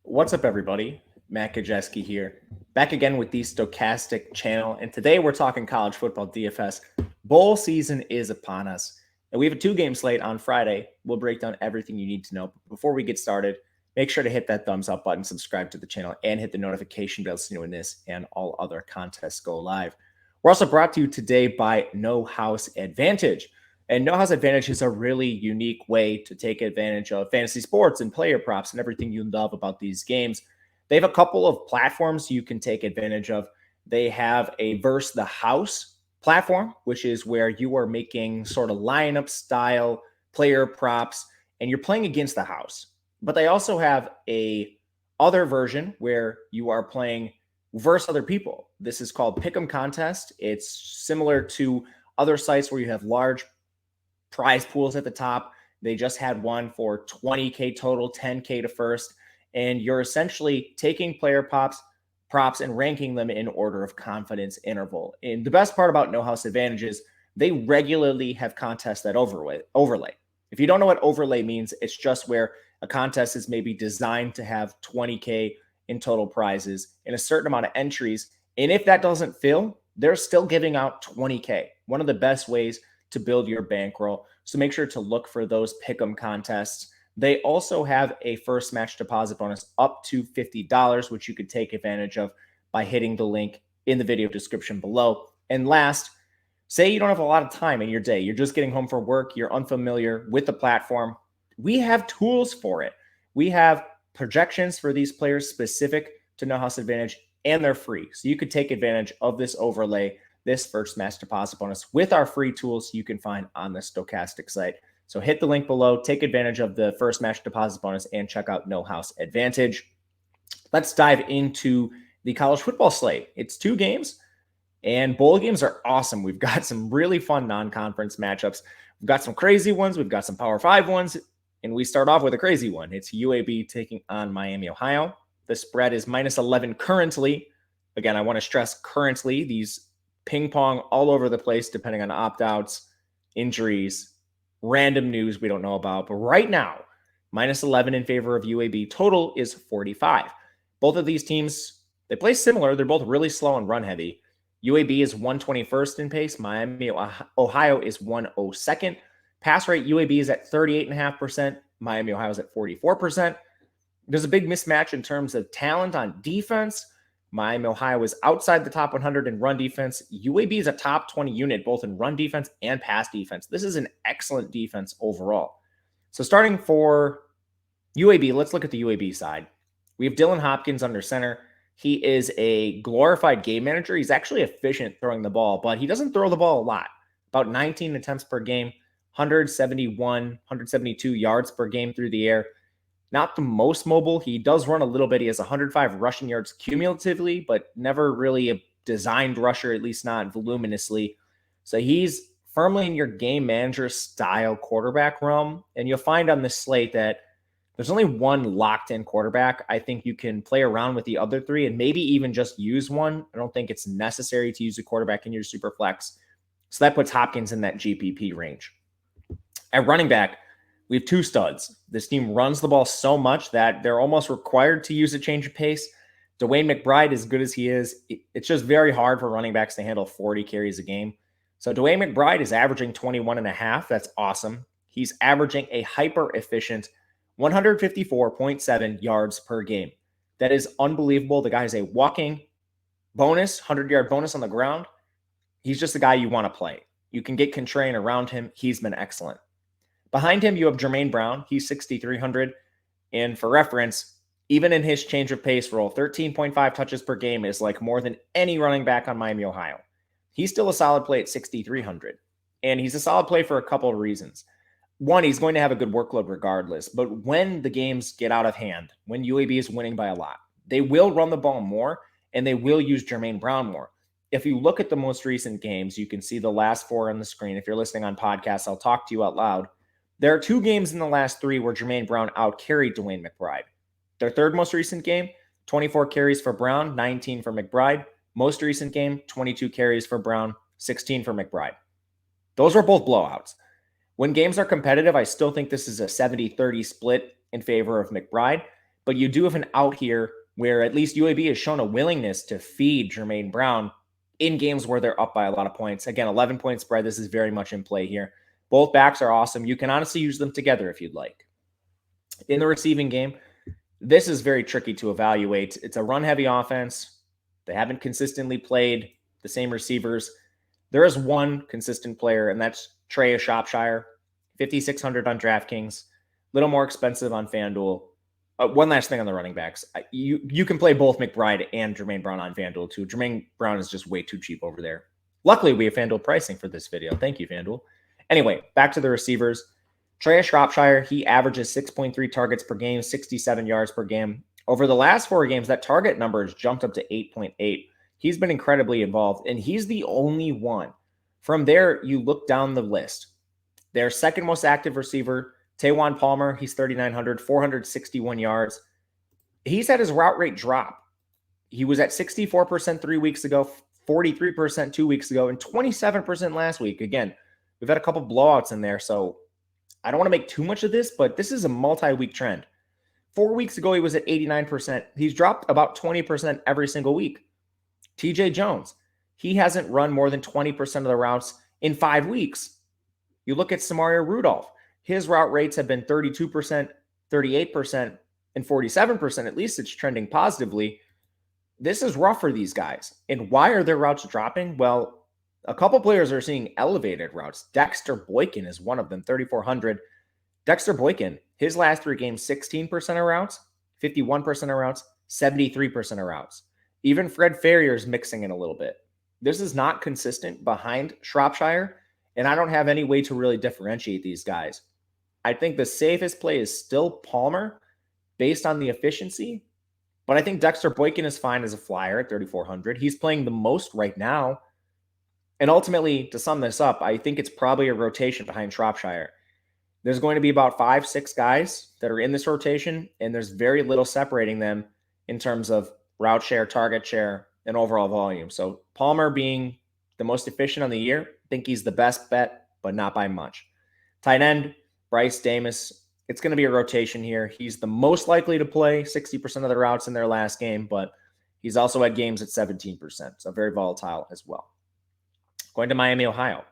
What's up, everybody? Matt Kajeski here, back again with the Stokastic channel. And today we're talking college football DFS. Bowl season is upon us, and we have a two-game slate on Friday. We'll break down everything you need to know. But before we get started, make sure to hit that thumbs up button, subscribe to the channel, and hit the notification bell so you know when this and all other contests go live. We're also brought to you today by No House Advantage. And No House Advantage is a really unique way to take advantage of fantasy sports and player props and everything you love about these games. They have a couple of platforms you can take advantage of. They have a Verse the House platform, which is where you are making sort of lineup style player props and you're playing against the house. But they also have a other version where you are playing versus other people. This is called Pick'em Contest. It's similar to other sites where you have large prize pools at the top. They just had one for 20K total, 10K to first. And you're essentially taking player props and ranking them in order of confidence interval. And the best part about No House Advantage is they regularly have contests that overlay. If you don't know what overlay means, it's just where a contest is maybe designed to have 20K in total prizes and a certain amount of entries. And if that doesn't fill, they're still giving out 20K. One of the best ways to build your bankroll. So make sure to look for those pick'em contests. They also have a first match deposit bonus up to $50, which you could take advantage of by hitting the link in the video description below. And last, say you don't have a lot of time in your day. You're just getting home from work. You're unfamiliar with the platform. We have tools for it. We have projections for these players specific to No House Advantage, and they're free. So you could take advantage of this overlay, this first match deposit bonus with our free tools you can find on the Stokastic site. So hit the link below, take advantage of the first match deposit bonus, and check out No House Advantage. Let's dive into the college football slate. It's two games, and bowl games are awesome. We've got some really fun non-conference matchups. We've got some crazy ones. We've got some Power 5 ones, and we start off with a crazy one. It's UAB taking on Miami, Ohio. The spread is -11 currently. Again, I want to stress currently. These ping pong all over the place, depending on opt-outs, injuries, random news we don't know about. But right now, -11 in favor of UAB. Total is 45. Both of these teams, they play similar. They're both really slow and run heavy. UAB is 121st in pace. Miami, Ohio is 102nd. Pass rate, UAB is at 38.5%. Miami, Ohio is at 44%. There's a big mismatch in terms of talent on defense. Miami, Ohio is outside the top 100 in run defense. UAB is a top 20 unit, both in run defense and pass defense. This is an excellent defense overall. So starting for UAB, let's look at the UAB side. We have Dylan Hopkins under center. He is a glorified game manager. He's actually efficient throwing the ball, but he doesn't throw the ball a lot. About 19 attempts per game, 172 yards per game through the air. Not the most mobile. He does run a little bit. He has 105 rushing yards cumulatively, but never really a designed rusher, at least not voluminously. So he's firmly in your game manager style quarterback realm. And you'll find on this slate that there's only one locked in quarterback. I think you can play around with the other three and maybe even just use one. I don't think it's necessary to use a quarterback in your super flex. So that puts Hopkins in that GPP range. At running back, we have two studs. This team runs the ball so much that they're almost required to use a change of pace. DeWayne McBride, as good as he is, it's just very hard for running backs to handle 40 carries a game. So DeWayne McBride is averaging 21.5. That's awesome. He's averaging a hyper-efficient 154.7 yards per game. That is unbelievable. The guy is a walking bonus, 100-yard bonus on the ground. He's just the guy you want to play. You can get contrarian around him. He's been excellent. Behind him, you have Jermaine Brown. He's 6,300. And for reference, even in his change of pace role, 13.5 touches per game is like more than any running back on Miami, Ohio. He's still a solid play at 6,300. And he's a solid play for a couple of reasons. One, he's going to have a good workload regardless. But when the games get out of hand, when UAB is winning by a lot, they will run the ball more and they will use Jermaine Brown more. If you look at the most recent games, you can see the last four on the screen. If you're listening on podcasts, I'll talk to you out loud. There are two games in the last three where Jermaine Brown outcarried DeWayne McBride. Their third most recent game, 24 carries for Brown, 19 for McBride. Most recent game, 22 carries for Brown, 16 for McBride. Those were both blowouts. When games are competitive, I still think this is a 70-30 split in favor of McBride. But you do have an out here where at least UAB has shown a willingness to feed Jermaine Brown in games where they're up by a lot of points. Again, 11-point spread. This is very much in play here. Both backs are awesome. You can honestly use them together if you'd like. In the receiving game, this is very tricky to evaluate. It's a run-heavy offense. They haven't consistently played the same receivers. There is one consistent player, and that's Trey Shropshire, 5,600 on DraftKings, a little more expensive on FanDuel. One last thing on the running backs. You can play both McBride and Jermaine Brown on FanDuel too. Jermaine Brown is just way too cheap over there. Luckily, we have FanDuel pricing for this video. Thank you, FanDuel. Anyway, back to the receivers. Trey Shropshire, he averages 6.3 targets per game, 67 yards per game. Over the last 4 games, that target number has jumped up to 8.8. He's been incredibly involved, and he's the only one. From there, you look down the list. Their second most active receiver, Tawan Palmer, he's 3,900, 461 yards. He's had his route rate drop. He was at 64% 3 weeks ago, 43% 2 weeks ago, and 27% last week. Again, we've had a couple blowouts in there, so I don't want to make too much of this, but this is a multi-week trend. 4 weeks ago, he was at 89%. He's dropped about 20% every single week. TJ Jones, he hasn't run more than 20% of the routes in 5 weeks. You look at Samaria Rudolph. His route rates have been 32%, 38%, and 47%. At least it's trending positively. This is rough for these guys. And why are their routes dropping? Well, a couple players are seeing elevated routes. Dexter Boykin is one of them, 3,400. Dexter Boykin, his last 3 games, 16% of routes, 51% of routes, 73% of routes. Even Fred Ferrier is mixing in a little bit. This is not consistent behind Shropshire, and I don't have any way to really differentiate these guys. I think the safest play is still Palmer based on the efficiency, but I think Dexter Boykin is fine as a flyer at 3,400. He's playing the most right now. And ultimately, to sum this up, I think it's probably a rotation behind Shropshire. There's going to be about 5-6 guys that are in this rotation, and there's very little separating them in terms of route share, target share, and overall volume. So Palmer being the most efficient on the year, I think he's the best bet, but not by much. Tight end, Bryce Damus. It's going to be a rotation here. He's the most likely to play 60% of the routes in their last game, but he's also had games at 17%, so very volatile as well. Going to Miami, Ohio.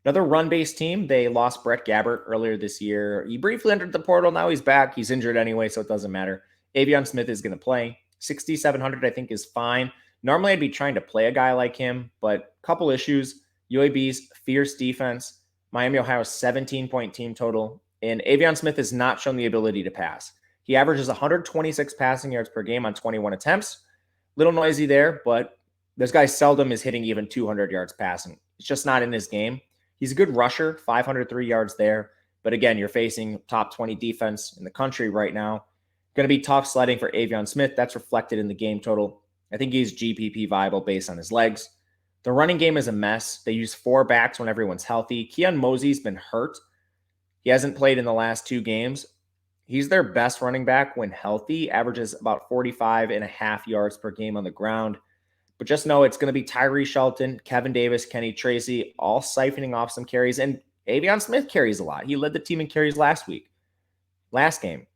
Another run-based team. They lost Brett Gabbert earlier this year. He briefly entered the portal. Now he's back. He's injured anyway, so it doesn't matter. Avion Smith is going to play. 6,700, I think, is fine. Normally, I'd be trying to play a guy like him, but a couple issues. UAB's fierce defense. Miami, Ohio's 17-point team total. And Avion Smith has not shown the ability to pass. He averages 126 passing yards per game on 21 attempts. Little noisy there, but this guy seldom is hitting even 200 yards passing. It's just not in his game. He's a good rusher, 503 yards there. But again, you're facing top 20 defense in the country right now. Going to be tough sledding for Avion Smith. That's reflected in the game total. I think he's GPP viable based on his legs. The running game is a mess. They use 4 backs when everyone's healthy. Keon Mosey's been hurt. He hasn't played in the last 2 games. He's their best running back when healthy, averages about 45.5 yards per game on the ground. But just know it's going to be Tyree Shelton, Kevin Davis, Kenny Tracy, all siphoning off some carries. And Avion Smith carries a lot. He led the team in carries last game.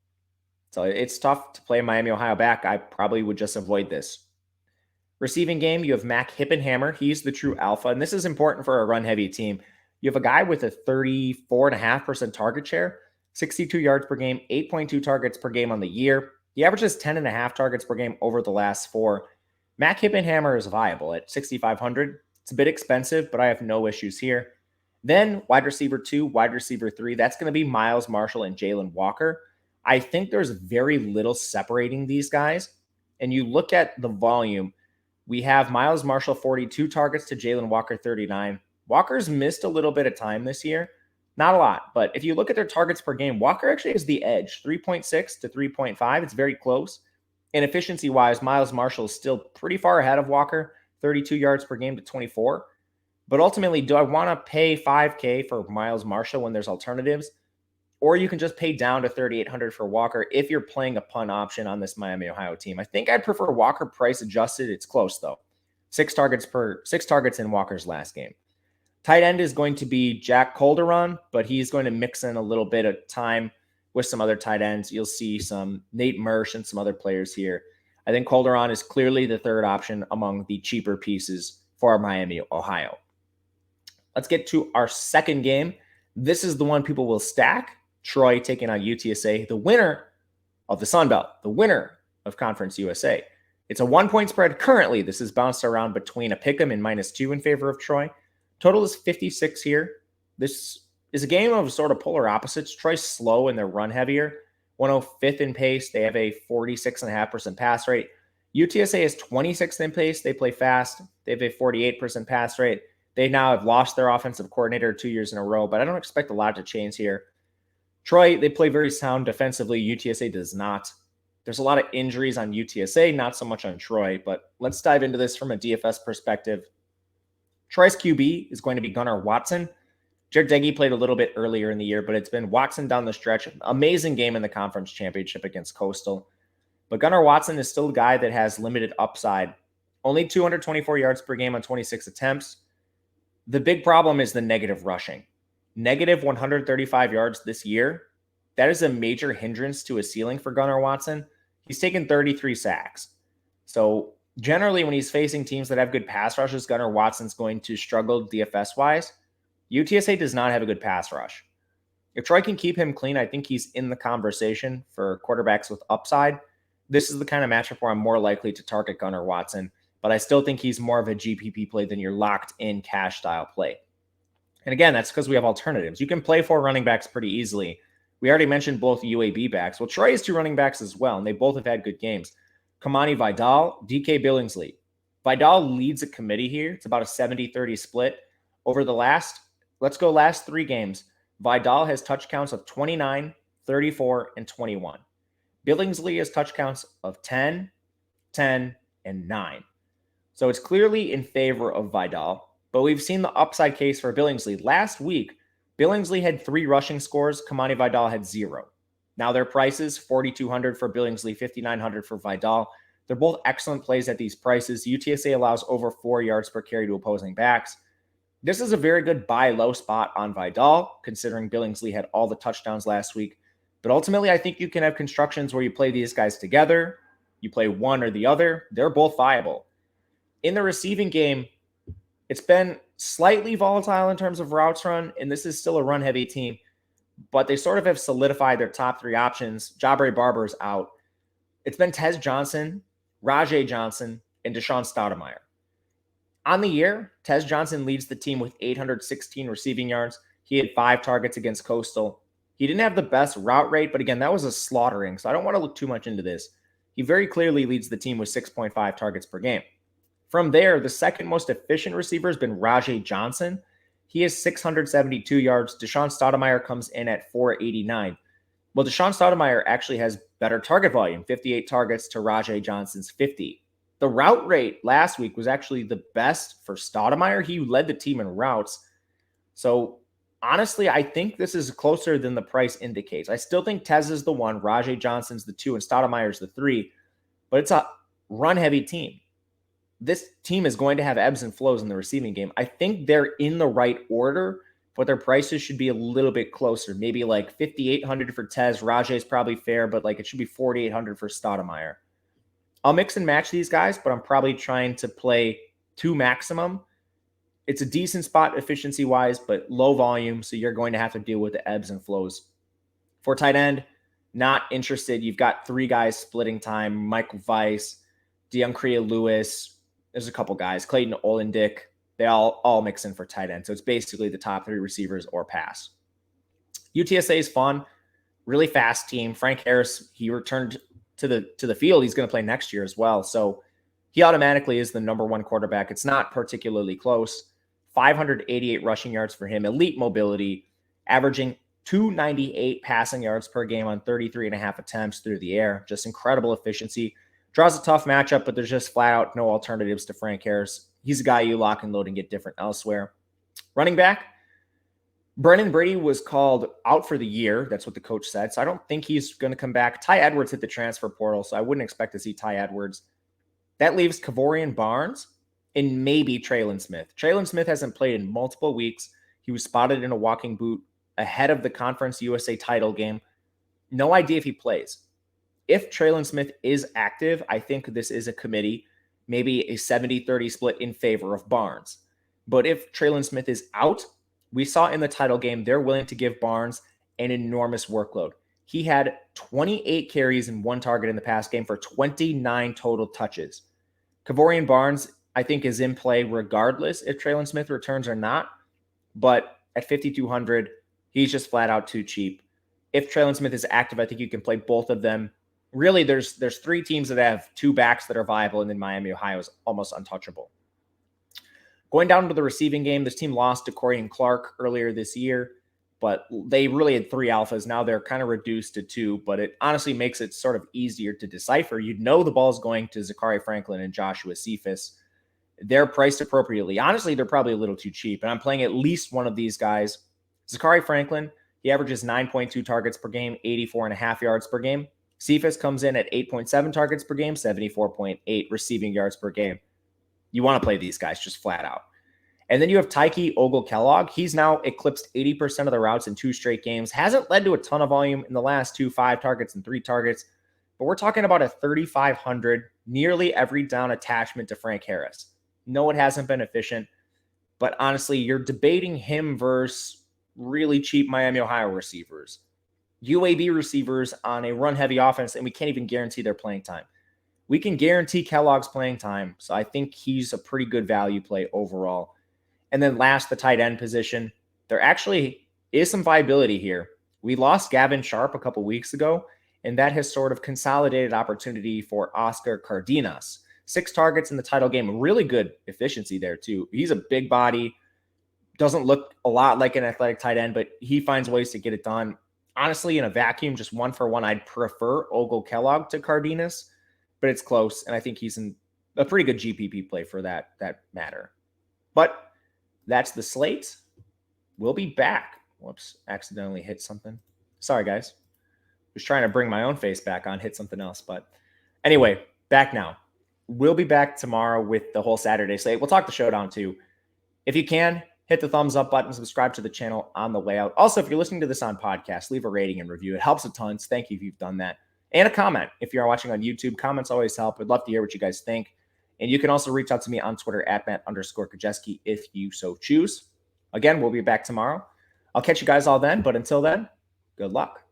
So it's tough to play Miami, Ohio back. I probably would just avoid this. Receiving game, you have Mac Hippenhammer. He's the true alpha, and this is important for a run-heavy team. You have a guy with a 34.5% target share, 62 yards per game, 8.2 targets per game on the year. He averages 10.5 targets per game over the last 4. Mac Hippenhammer is viable at 6,500. It's a bit expensive, but I have no issues here. Then wide receiver 2, wide receiver 3, that's going to be Miles Marshall and Jalen Walker. I think there's very little separating these guys. And you look at the volume, we have Miles Marshall 42 targets to Jalen Walker 39. Walker's missed a little bit of time this year. Not a lot, but if you look at their targets per game, Walker actually has the edge, 3.6 to 3.5. It's very close. And efficiency-wise, Miles Marshall is still pretty far ahead of Walker, 32 yards per game to 24. But ultimately, do I want to pay $5K for Miles Marshall when there's alternatives? Or you can just pay down to $3,800 for Walker if you're playing a punt option on this Miami, Ohio team. I think I'd prefer Walker price adjusted. It's close, though. 6 targets in Walker's last game. Tight end is going to be Jack Calderon, but he's going to mix in a little bit of time with some other tight ends. You'll see some Nate Mersch and some other players here. I think Calderon is clearly the third option among the cheaper pieces for Miami, Ohio. Let's get to our second game. This is the one people will stack. Troy taking on UTSA, the winner of the Sun Belt, the winner of Conference USA. It's a 1-point spread currently. This is bounced around between a pick'em and -2 in favor of Troy. Total is 56 here. This is a game of sort of polar opposites. Troy's slow and they're run heavier. 105th in pace. They have a 46.5% pass rate. UTSA is 26th in pace. They play fast. They have a 48% pass rate. They now have lost their offensive coordinator 2 years in a row, but I don't expect a lot to change here. Troy, they play very sound defensively. UTSA does not. There's a lot of injuries on UTSA, not so much on Troy, but let's dive into this from a DFS perspective. Troy's QB is going to be Gunnar Watson. Jared Deggy played a little bit earlier in the year, but it's been Watson down the stretch. Amazing game in the conference championship against Coastal. But Gunnar Watson is still a guy that has limited upside. Only 224 yards per game on 26 attempts. The big problem is the negative rushing. Negative 135 yards this year. That is a major hindrance to a ceiling for Gunnar Watson. He's taken 33 sacks. So generally when he's facing teams that have good pass rushes, Gunnar Watson's going to struggle DFS-wise. UTSA does not have a good pass rush. If Troy can keep him clean, I think he's in the conversation for quarterbacks with upside. This is the kind of matchup where I'm more likely to target Gunnar Watson, but I still think he's more of a GPP play than your locked-in cash style play. And again, that's because we have alternatives. You can play 4 running backs pretty easily. We already mentioned both UAB backs. Well, Troy has 2 running backs as well, and they both have had good games. Kamani Vidal, DK Billingsley. Vidal leads a committee here. It's about a 70-30 split. Over the last 3 games, Vidal has touch counts of 29, 34, and 21. Billingsley has touch counts of 10, 10, and 9. So it's clearly in favor of Vidal, but we've seen the upside case for Billingsley. Last week, Billingsley had 3 rushing scores. Kamani Vidal had 0. Now their prices, $4,200 for Billingsley, $5,900 for Vidal. They're both excellent plays at these prices. UTSA allows over 4 yards per carry to opposing backs. This is a very good buy low spot on Vidal, considering Billingsley had all the touchdowns last week. But ultimately, I think you can have constructions where you play these guys together. You play one or the other. They're both viable. In the receiving game, it's been slightly volatile in terms of routes run, and this is still a run-heavy team. But they sort of have solidified their top 3 options. Jabari Barber's out. It's been Tez Johnson, Rajay Johnson, and Deshaun Stoudemire. On the year, Tez Johnson leads the team with 816 receiving yards. He had 5 targets against Coastal. He didn't have the best route rate, but again, that was a slaughtering, so I don't want to look too much into this. He very clearly leads the team with 6.5 targets per game. From there, the second most efficient receiver has been Rajay Johnson. He has 672 yards. Deshaun Stoudemire comes in at 489. Well, Deshaun Stoudemire actually has better target volume, 58 targets to Rajay Johnson's 50. The route rate last week was actually the best for Stoudemire. He led the team in routes. So honestly, I think this is closer than the price indicates. I still think Tez is the 1, Rajay Johnson's the 2, and Stoudemire's the 3. But it's a run-heavy team. This team is going to have ebbs and flows in the receiving game. I think they're in the right order, but their prices should be a little bit closer. Maybe like $5,800 for Tez. Rajay's probably fair, but like it should be $4,800 for Stoudemire. I'll mix and match these guys, but I'm probably trying to play 2 maximum. It's a decent spot efficiency-wise, but low volume, so you're going to have to deal with the ebbs and flows. For tight end, not interested. You've got 3 guys splitting time. Michael Weiss, DeAndre Lewis. There's a couple guys. Clayton Olendick. They all mix in for tight end. So it's basically the top 3 receivers or pass. UTSA is fun. Really fast team. Frank Harris, he returned to the field. He's going to play next year as well. So he automatically is the number 1 quarterback. It's not particularly close. 588 rushing yards for him. Elite mobility, averaging 298 passing yards per game on 33.5 attempts through the air. Just incredible efficiency. Draws a tough matchup, but there's just flat out no alternatives to Frank Harris. He's a guy you lock and load and get different elsewhere. Running back, Brennan Brady was called out for the year. That's what the coach said. So I don't think he's going to come back. Ty Edwards hit the transfer portal, so I wouldn't expect to see Ty Edwards. That leaves Kavorian Barnes and maybe Traylon Smith. Traylon Smith hasn't played in multiple weeks. He was spotted in a walking boot ahead of the Conference USA title game. No idea if he plays. If Traylon Smith is active, I think this is a committee, maybe a 70-30 split in favor of Barnes. But if Traylon Smith is out, we saw in the title game, they're willing to give Barnes an enormous workload. He had 28 carries and 1 target in the past game for 29 total touches. Kavorian Barnes, I think, is in play regardless if Traylon Smith returns or not. But at 5,200, he's just flat out too cheap. If Traylon Smith is active, I think you can play both of them. Really, there's 3 teams that have 2 backs that are viable, and then Miami, Ohio is almost untouchable. Going down to the receiving game, this team lost to Corian Clark earlier this year, but they really had 3 alphas. Now they're kind of reduced to 2, but it honestly makes it sort of easier to decipher. You'd know the ball's going to Zachary Franklin and Joshua Cephas. They're priced appropriately. Honestly, they're probably a little too cheap, and I'm playing at least one of these guys. Zachary Franklin, he averages 9.2 targets per game, 84.5 yards per game. Cephas comes in at 8.7 targets per game, 74.8 receiving yards per game. You want to play these guys just flat out. And then you have Tyke Ogle-Kellogg. He's now eclipsed 80% of the routes in 2 straight games. Hasn't led to a ton of volume in the last 2, 5 targets and 3 targets. But we're talking about a 3,500, nearly every down attachment to Frank Harris. No, it hasn't been efficient. But honestly, you're debating him versus really cheap Miami, Ohio receivers. UAB receivers on a run-heavy offense, and we can't even guarantee their playing time. We can guarantee Kellogg's playing time, so I think he's a pretty good value play overall. And then last, the tight end position. There actually is some viability here. We lost Gavin Sharp a couple weeks ago, and that has sort of consolidated opportunity for Oscar Cardenas. 6 targets in the title game, really good efficiency there too. He's a big body, doesn't look a lot like an athletic tight end, but he finds ways to get it done. Honestly, in a vacuum, just 1-for-1, I'd prefer Ogle-Kellogg to Cardenas, but it's close, and I think he's in a pretty good GPP play for that matter. But that's the slate. We'll be back. Whoops, accidentally hit something. Sorry, guys. Was trying to bring my own face back on, hit something else. But anyway, back now. We'll be back tomorrow with the whole Saturday slate. We'll talk the showdown too. If you can, hit the thumbs up button, subscribe to the channel on the way out. Also, if you're listening to this on podcast, leave a rating and review. It helps a ton. Thank you if you've done that. And a comment. If you're watching on YouTube, comments always help. I'd love to hear what you guys think. And you can also reach out to me on Twitter at Matt_Kajeski if you so choose. Again, we'll be back tomorrow. I'll catch you guys all then. But until then, good luck.